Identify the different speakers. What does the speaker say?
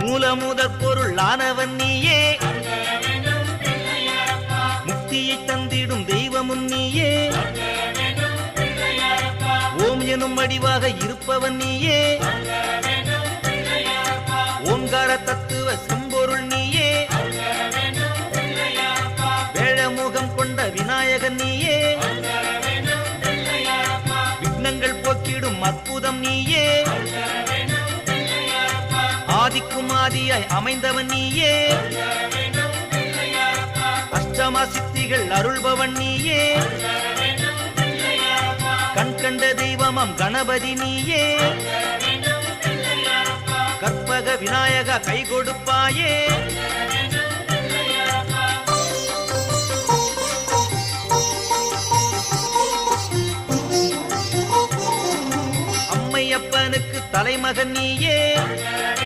Speaker 1: மூலமுதற் பொருளானவன் நீயே, முக்தியை தந்திடும் தெய்வமும் நீயே, ஓம் எனும் வடிவாக இருப்பவன் நீயே, ஓங்கார தத்துவ செம்பொருள் நீயே, வேழமுகம் கொண்ட விநாயகன் நீயே, விக்னங்கள் போக்கிடும் அற்புதம் நீயே, ஆதிக்கும் ஆதியாய் அமைந்தவன் நீயே, அஷ்டமா சித்திகள் அருள்பவன் நீயே, கண் கண்ட தெய்வமாம் கணபதி நீயே, கற்பக விநாயக கை கொடுப்பாயே, அம்மையப்பனுக்கு தலைமகன் நீயே,